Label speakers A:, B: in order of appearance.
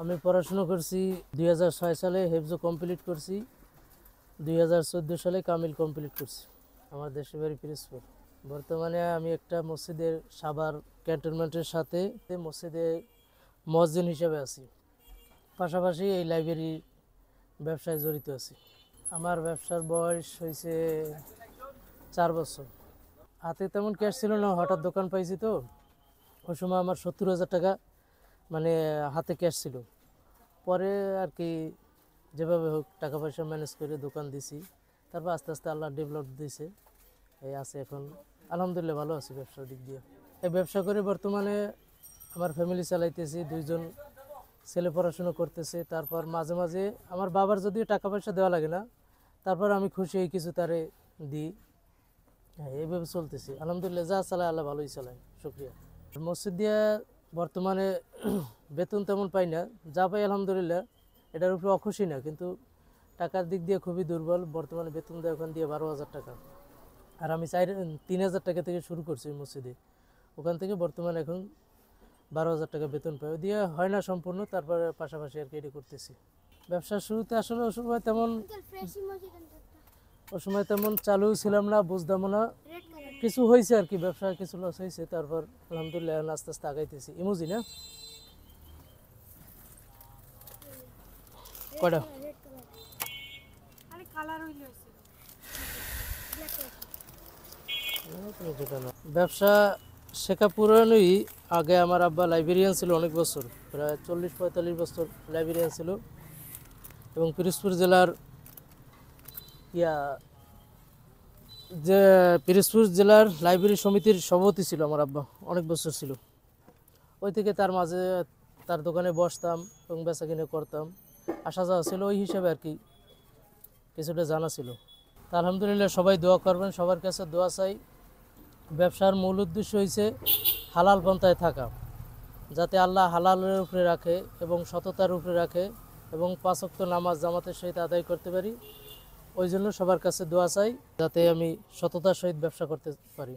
A: আমি পড়াশোনা করছি 2006 সালে হেফজো কমপ্লিট করছি, 2014 সালে কামিল কমপ্লিট করছি। আমার দেশের বাড়ি পিরোজপুর। বর্তমানে আমি একটা মসজিদের সাভার ক্যান্টনমেন্টের সাথে মসজিদে মুয়াজ্জিন হিসেবে আছি। পাশাপাশি এই লাইব্রেরির ব্যবসায় জড়িত আছি। আমার ব্যবসার বয়স হয়েছে 4 বছর। হাতে তেমন ক্যাশ ছিল না, হঠাৎ দোকান পাইছি তো। ওই সময় আমার 70,000 টাকা মানে হাতে ক্যাশ ছিল। পরে আর কি যেভাবে হোক টাকা পয়সা ম্যানেজ করে দোকান দিছি। তারপর আস্তে আস্তে আল্লাহ ডেভেলপ দিয়েছে, এই আছে এখন আলহামদুলিল্লাহ ভালো আছি ব্যবসার দিক দিয়ে। এই ব্যবসা করে বর্তমানে আমার ফ্যামিলি চালাইতেছি, 2জন ছেলে পড়াশুনো করতেছে। তারপর মাঝে মাঝে আমার বাবার যদিও টাকা পয়সা দেওয়া লাগে না, তারপর আমি খুশি এই কিছু তারে দিই। হ্যাঁ, এইভাবে চলতেছি আলহামদুলিল্লাহ। যা চালায় আল্লাহ ভালোই চালায়, শুক্রিয়া। মসজিদ দিয়ে বর্তমানে বেতন তেমন পাই না, যা পাই আলহামদুলিল্লাহ এটার উপরে অখুশি না, কিন্তু টাকার দিক দিয়ে খুবই দুর্বল। বর্তমানে বেতন দেয় ওখান দিয়ে 12,000 টাকা, আর আমি 3,000 টাকা থেকে শুরু করছি মসজিদে। ওখান থেকে বর্তমানে এখন 12,000 টাকা বেতন পাই, দিয়ে হয় না সম্পূর্ণ। তারপরে পাশাপাশি আর কি এটি করতেছি। ব্যবসার শুরুতে আসলে ওই সময় তেমন চালু ছিলাম না, বুঝতামও না। কিছু হয়েছে আর কি, ব্যবসা কিছু লস হয়েছে। তারপর আলহামদুলিল্লাহ আস্তে আস্তে আগাইতেছি। ইমোজি না কয়টা ব্যবসা শেখা পুরানোই। আগে আমার আব্বা লাইব্রেরিয়ান ছিল অনেক বছর, প্রায় 40-45 বছর লাইব্রেরিয়ান ছিল, এবং পিরোজপুর জেলার যে পিরোজপুর জেলার লাইব্রেরি সমিতির সভাপতি ছিল আমার আব্বা, অনেক বছর ছিল। ওই থেকে তার মাঝে তার দোকানে বসতাম এবং বেচা কিনে করতাম, আসা যাওয়া ছিল, ওই হিসাবে আর কি কিছুটা জানা ছিল। তা আলহামদুলিল্লাহ সবাই দোয়া করবেন, সবার কাছে দোয়া চাই। ব্যবসার মূল উদ্দেশ্য হয়েছে হালাল পন্থায় থাকা, যাতে আল্লাহ হালালের উপরে রাখে এবং সততার উপরে রাখে, এবং 5 ওয়াক্ত নামাজ জামাতের সহিত আদায় করতে পারি। ওই জন্য সবার কাছে দোয়া চাই, যাতে আমি সততার সহিত ব্যবসা করতে পারি।